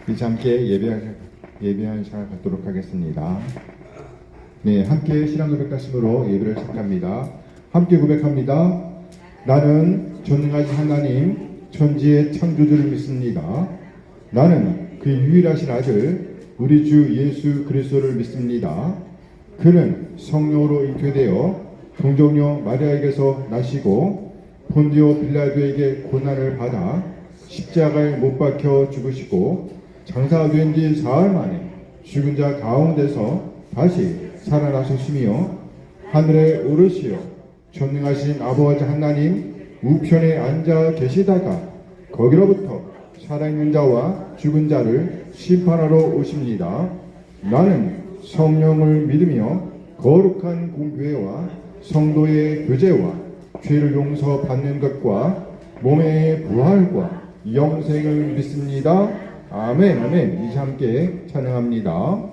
이제 함께 예배할 시간을 갖도록 하겠습니다. 네, 함께 신앙 고백하심으로 예배를 시작합니다. 함께 고백합니다. 나는 전능하신 하나님, 천지의 창조주를 믿습니다. 나는 그 유일하신 아들, 우리 주 예수 그리스도를 믿습니다. 그는 성령으로 잉태되어 동정녀 마리아에게서 나시고 본디오 빌라도에게 고난을 받아 십자가에 못 박혀 죽으시고 장사된 지 사흘 만에 죽은 자 가운데서 다시 살아나셨으며 하늘에 오르시어 전능하신 아버지 하나님 우편에 앉아 계시다가 거기로부터 살아있는 자와 죽은 자를 심판하러 오십니다. 나는 성령을 믿으며 거룩한 공교회와 성도의 교제와 죄를 용서받는 것과 몸의 부활과 영생을 믿습니다. 아멘. 아멘. 이제 함께 찬양합니다.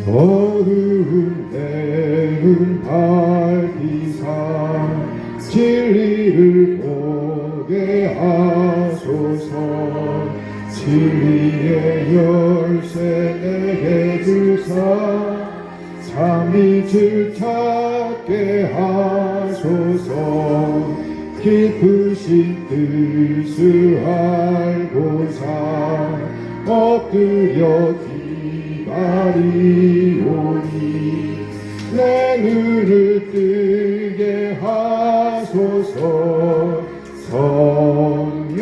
어두운 내눈 밝히사 진리를 보게 하소서. 진리의 열쇠 내게 주사 참빛을 찾게 하소서. 깊으신 뜻을 알고자 엎드려 기다리오니 내 눈을 뜨게 하소서. 성령이여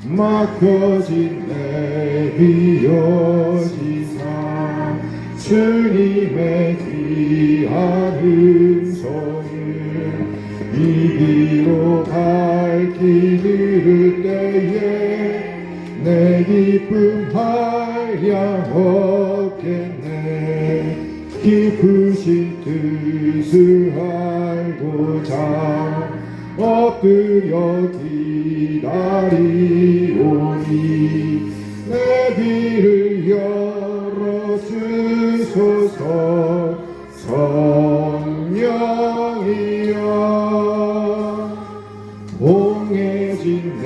막혀진 내 비어지사 주님의 귀한 음성을 이기로 밝히 들을 때에 내 기쁨 한량 없겠네. 깊으신 뜻을 알고자 엎드려 기다리오니 내 귀를 열어주소서. 성령이여 봉해진 내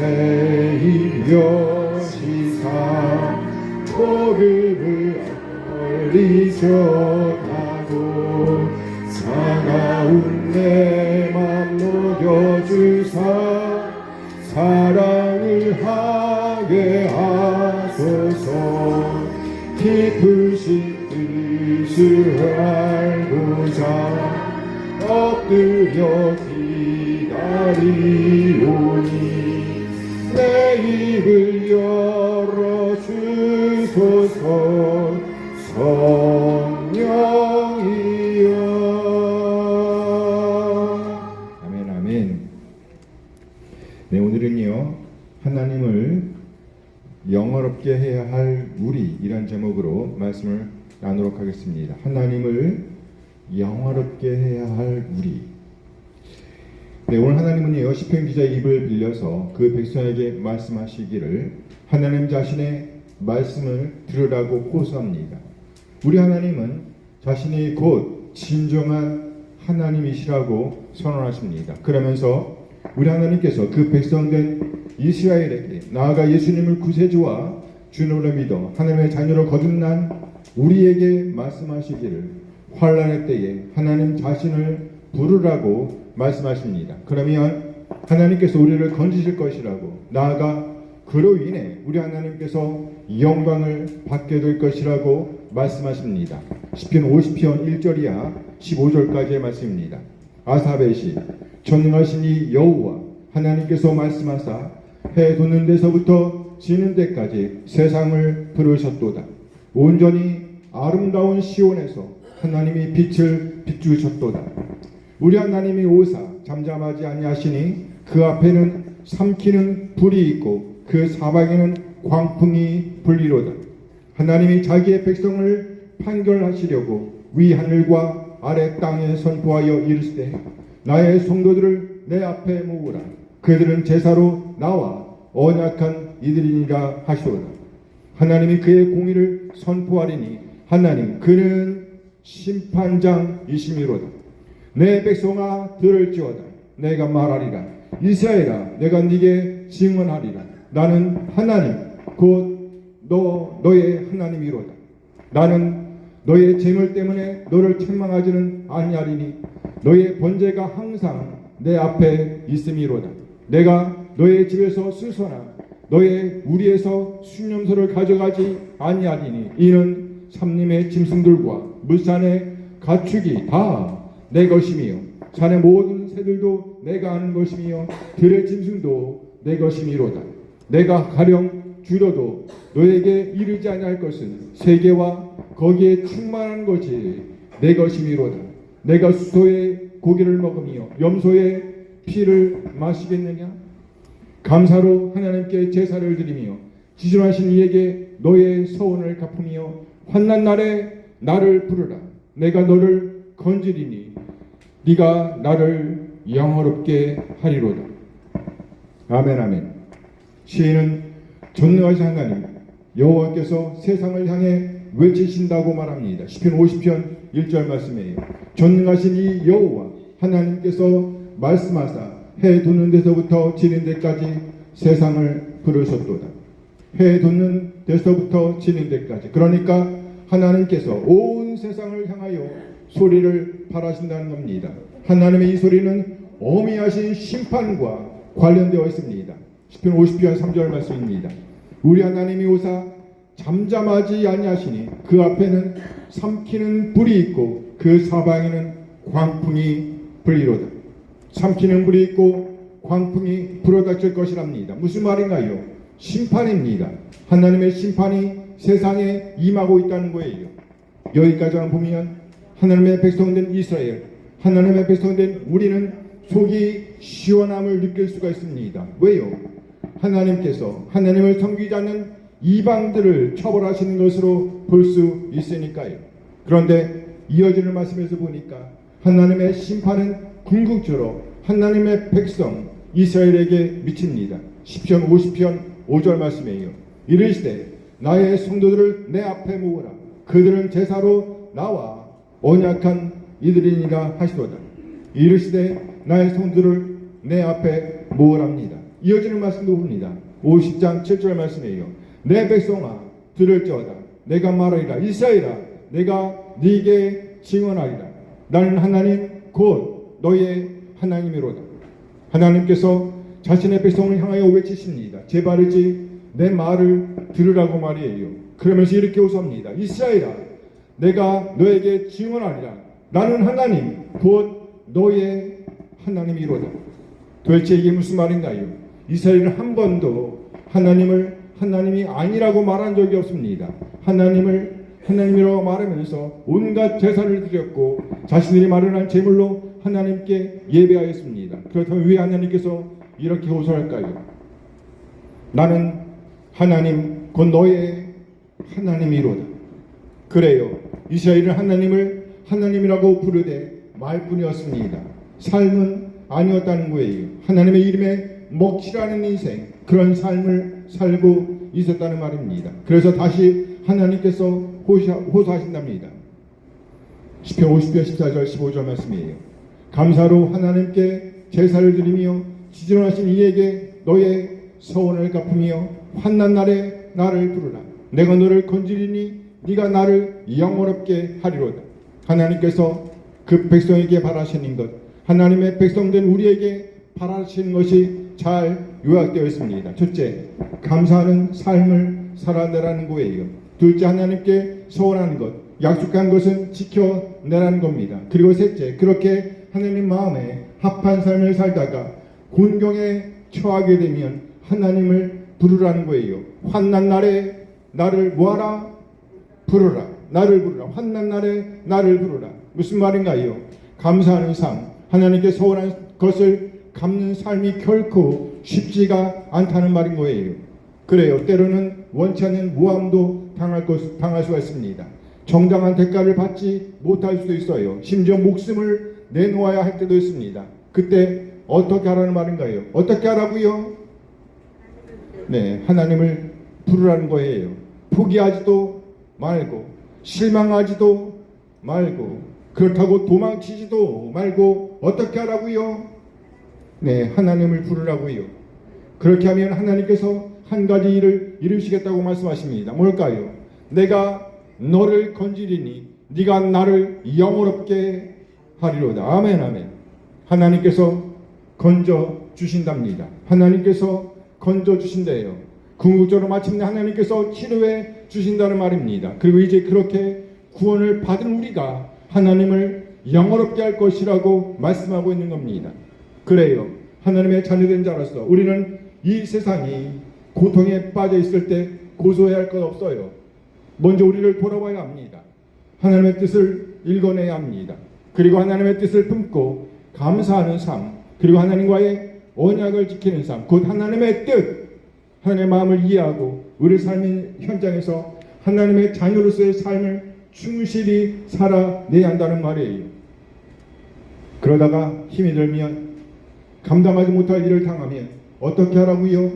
입여시사 복음을 멀리 전하고 차가운 내 맘 녹여주사 사랑을 하게 하소서. 깊으신 뜻을 알고자 엎드려 기다리오니 내 입을 열어주소서. 성령이여. 아멘. 아멘. 네, 오늘은요 하나님을 영화롭게 해야 할 우리 이란 제목으로 말씀을 나누도록 하겠습니다. 하나님을 영화롭게 해야 할 우리. 네, 오늘 하나님은요 시편 기자의 입을 빌려서 그 백성에게 말씀하시기를 하나님 자신의 말씀을 들으라고 호소합니다. 우리 하나님은 자신이 곧 진정한 하나님이시라고 선언하십니다. 그러면서 우리 하나님께서 그 백성된 이스라엘에게 나아가 예수님을 구세주와 주님으로 믿어 하나님의 자녀로 거듭난 우리에게 말씀하시기를 환난의 때에 하나님 자신을 부르라고 말씀하십니다. 그러면 하나님께서 우리를 건지실 것이라고, 나아가 그로 인해 우리 하나님께서 영광을 받게 될 것이라고 말씀하십니다. 시편 50편 1절이야 15절까지의 말씀입니다. 아사베 시 전능하신 이 여호와 하나님께서 말씀하사 해 돋는 데서부터 지는 데까지 세상을 부르셨도다. 온전히 아름다운 시온에서 하나님이 빛을 비추셨도다. 우리 하나님이 오사 잠잠하지 아니하시니 그 앞에는 삼키는 불이 있고 그 사방에는 광풍이 불리로다. 하나님이 자기의 백성을 판결하시려고 위 하늘과 아래 땅에 선포하여 이르시되 나의 성도들을 내 앞에 모으라. 그들은 제사로 나와 언약한 이들이니라 하시오다. 하나님이 그의 공의를 선포하리니 하나님 그는 심판장이심이로다. 내 백성아 들을지어다. 내가 말하리라. 이스라엘아 내가 네게 증언하리라. 나는 하나님 곧 너의 하나님이로다. 나는 너의 재물 때문에 너를 책망하지는 아니하리니 너의 번제가 항상 내 앞에 있음이로다. 내가 너의 집에서 수소나 너의 우리에서 순념소를 가져가지 아니하리니 이는 삼림의 짐승들과 물산의 가축이 다 내 것이며 산의 모든 새들도 내가 아는 것이며 들의 짐승도 내 것이미로다. 내가 가령 줄여도 너에게 이르지 아니할 것은 세계와 거기에 충만한 것이 내 것이미로다. 내가 수소의 고기를 먹으며 염소의 피를 마시겠느냐? 감사로 하나님께 제사를 드리며 지존하신 이에게 너의 서원을 갚으며 환난 날에 나를 부르라. 내가 너를 건지리니 네가 나를 영화롭게 하리로다. 아멘 아멘. 시인은 전능하신 하나님 여호와께서 세상을 향해 외치신다고 말합니다. 시편 50편 1절 말씀이에요. 전능하신 이 여호와 하나님께서 말씀하사 해 돋는 데서부터 지는 데까지 세상을 부르셨도다. 해 돋는 데서부터 지는 데까지. 그러니까 하나님께서 온 세상을 향하여 소리를 발하신다는 겁니다. 하나님의 이 소리는 어미하신 심판과 관련되어 있습니다. 시편 50편 3절 말씀입니다. 우리 하나님이 오사 잠잠하지 아니하시니 그 앞에는 삼키는 불이 있고 그 사방에는 광풍이 불리로다. 삼키는 불이 있고 광풍이 불어닥칠 것이랍니다. 무슨 말인가요? 심판입니다. 하나님의 심판이 세상에 임하고 있다는 거예요. 여기까지만 보면 하나님의 백성된 이스라엘, 하나님의 백성된 우리는 속이 시원함을 느낄 수가 있습니다. 왜요? 하나님께서 하나님을 섬기지 않는 이방들을 처벌하시는 것으로 볼 수 있으니까요. 그런데 이어지는 말씀에서 보니까 하나님의 심판은 궁극적으로 하나님의 백성 이스라엘에게 미칩니다. 시편 50편 5절 말씀이에요. 이르시되 나의 성도들을 내 앞에 모으라. 그들은 제사로 나와 언약한 이들이니라 하시도다. 이르시되 나의 성도들을 내 앞에 모으랍니다. 이어지는 말씀도 봅니다. 50장 7절 말씀이에요. 내 백성아 들을지어다. 내가 말하리라. 이스라엘아 내가 네게 증언하리라. 나는 하나님 곧 너의 하나님이로다. 하나님께서 자신의 백성을 향하여 외치십니다. 제발이지 내 말을 들으라고 말이에요. 그러면서 이렇게 호소합니다. 이스라엘아 내가 너에게 증언하리라. 나는 하나님 곧 너의 하나님이로다. 도대체 이게 무슨 말인가요? 이스라엘은 한 번도 하나님이 아니라고 말한 적이 없습니다. 하나님을 하나님이라고 말하면서 온갖 제사를 드렸고 자신들이 마련한 제물로 하나님께 예배하였습니다. 그렇다면 왜 하나님께서 이렇게 호소할까요? 나는 하나님 곧 너의 하나님이로다. 그래요. 이스라엘은 하나님을 하나님이라고 부르되 말뿐이었습니다. 삶은 아니었다는 거예요. 하나님의 이름에 먹칠하는 인생, 그런 삶을 살고 있었다는 말입니다. 그래서 다시 하나님께서 호소하신답니다. 시편 50편 14절 15절 말씀이에요. 감사로 하나님께 제사를 드리며 지존하신 이에게 너의 서원을 갚으며 환난 날에 나를 부르라. 내가 너를 건지리니 네가 나를 영원롭게 하리로다. 하나님께서 그 백성에게 바라시는 것, 하나님의 백성된 우리에게 바라시는 것이 잘 요약되어 있습니다. 첫째, 감사하는 삶을 살아내라는 거예요. 둘째, 하나님께 서원하는 것, 약속한 것은 지켜내라는 겁니다. 그리고 셋째, 그렇게 하나님 마음에 합한 삶을 살다가 곤경에 처하게 되면 하나님을 부르라는 거예요. 환난 날에 나를 뭐하라? 부르라. 나를 부르라. 환난 날에 나를 부르라. 무슨 말인가요? 감사하는 삶, 하나님께 서원한 것을 갚는 삶이 결코 쉽지가 않다는 말인 거예요. 그래요. 때로는 원치 않는 모함도 당할 수가 있습니다. 정당한 대가를 받지 못할 수도 있어요. 심지어 목숨을 내놓아야 할 때도 있습니다. 그때 어떻게 하라는 말인가요? 어떻게 하라고요? 하나님을 부르라는 거예요. 포기하지도 말고 실망하지도 말고 그렇다고 도망치지도 말고 어떻게 하라고요? 하나님을 부르라고요. 그렇게 하면 하나님께서 한 가지 일을 이루시겠다고 말씀하십니다. 뭘까요? 내가 너를 건지리니 네가 나를 영원롭게 하리로다. 아멘 아멘. 하나님께서 건져 주신답니다. 하나님께서 건져 주신대요. 궁극적으로 마침내 하나님께서 치료해 주신다는 말입니다. 그리고 이제 그렇게 구원을 받은 우리가 하나님을 영원롭게 할 것이라고 말씀하고 있는 겁니다. 그래요. 하나님의 자녀된 자로서 우리는 이 세상이 고통에 빠져 있을 때 고소해야 할 것 없어요. 먼저 우리를 돌아봐야 합니다. 하나님의 뜻을 읽어내야 합니다. 그리고 하나님의 뜻을 품고 감사하는 삶, 그리고 하나님과의 언약을 지키는 삶, 곧 하나님의 뜻, 하나님의 마음을 이해하고 우리 삶의 현장에서 하나님의 자녀로서의 삶을 충실히 살아내야 한다는 말이에요. 그러다가 힘이 들면 감당하지 못할 일을 당하면 어떻게 하라고요?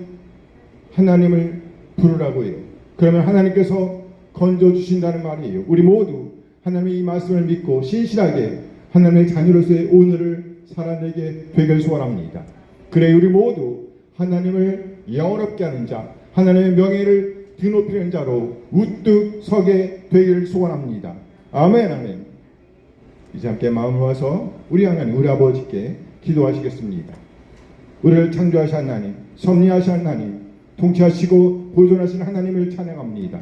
하나님을 부르라고요. 그러면 하나님께서 건져주신다는 말이에요. 우리 모두 하나님의 이 말씀을 믿고 신실하게 하나님의 자녀로서의 오늘을 살아내게 되길 소원합니다. 그래 우리 모두 하나님을 영원롭게 하는 자, 하나님의 명예를 드높이는 자로 우뚝 서게 되기를 소원합니다. 아멘 아멘. 이제 함께 마음을 모아서 우리 하나님, 우리 아버지께 기도하시겠습니다. 우리를 창조하신 하나님, 섭리하신 하나님, 통치하시고 보존하신 하나님을 찬양합니다.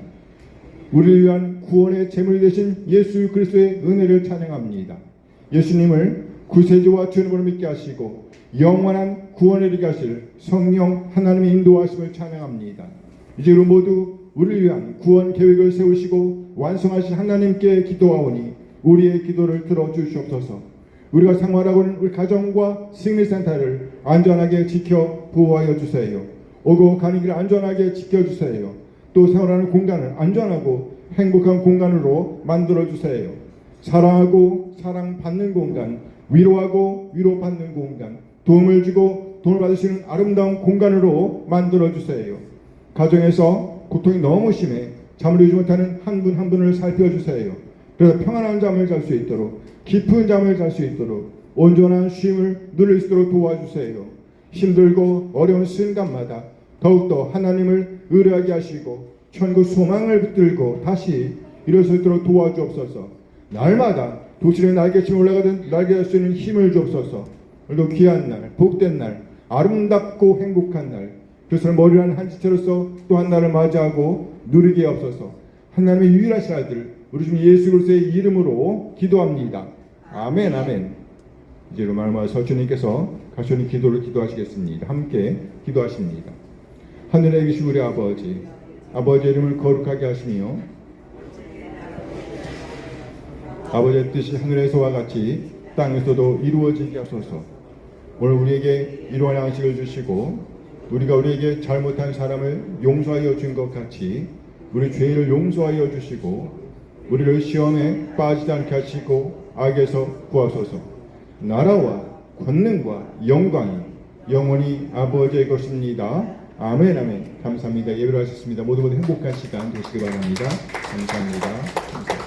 우리를 위한 구원의 제물이 되신 예수 그리스도의 은혜를 찬양합니다. 예수님을 구세주와 주님으로 믿게 하시고 영원한 구원에 이르게 하실 성령 하나님의 인도하심을 찬양합니다. 이제 우리 모두 우리를 위한 구원 계획을 세우시고 완성하신 하나님께 기도하오니 우리의 기도를 들어주시옵소서. 우리가 생활하고 있는 우리 가정과 승리센터를 안전하게 지켜 보호하여 주세요. 오고 가는 길 안전하게 지켜주세요. 또 생활하는 공간을 안전하고 행복한 공간으로 만들어주세요. 사랑하고 사랑받는 공간, 위로하고 위로받는 공간, 도움을 주고 도움을 받으시는 아름다운 공간으로 만들어주세요. 가정에서 고통이 너무 심해 잠을 이루지 못하는 한 분 한 분을 살펴주세요. 그래서 평안한 잠을 잘 수 있도록, 깊은 잠을 잘 수 있도록, 온전한 쉼을 누릴 수 있도록 도와주세요. 힘들고 어려운 순간마다 더욱더 하나님을 의뢰하게 하시고 천국 소망을 붙들고 다시 일어설 수 있도록 도와주옵소서. 날마다 도시의 날개처럼 올라가던 날개 할 수 있는 힘을 주옵소서. 오늘도 귀한 날, 복된 날, 아름답고 행복한 날, 그리스도의 머리란 한 지체로서 또 한 날을 맞이하고 누리게 하옵소서. 하나님의 유일하신 아들 우리 주 예수 그리스도의 이름으로 기도합니다. 아멘 아멘. 이제 로마를 모아서 주님께서 가시는 기도를 기도하시겠습니다. 함께 기도하십니다. 하늘에 계신 우리 아버지, 아버지의 이름을 거룩하게 하시며 아버지의 뜻이 하늘에서와 같이 땅에서도 이루어지게 하소서. 오늘 우리에게 일용할 양식을 주시고 우리가 우리에게 잘못한 사람을 용서하여 준 것 같이 우리 죄를 용서하여 주시고 우리를 시험에 빠지지 않게 하시고 악에서 구하소서. 나라와 권능과 영광이 영원히 아버지의 것입니다. 아멘 아멘. 감사합니다. 예배를 하셨습니다. 모두 행복한 시간 되시기 바랍니다. 감사합니다. 감사합니다.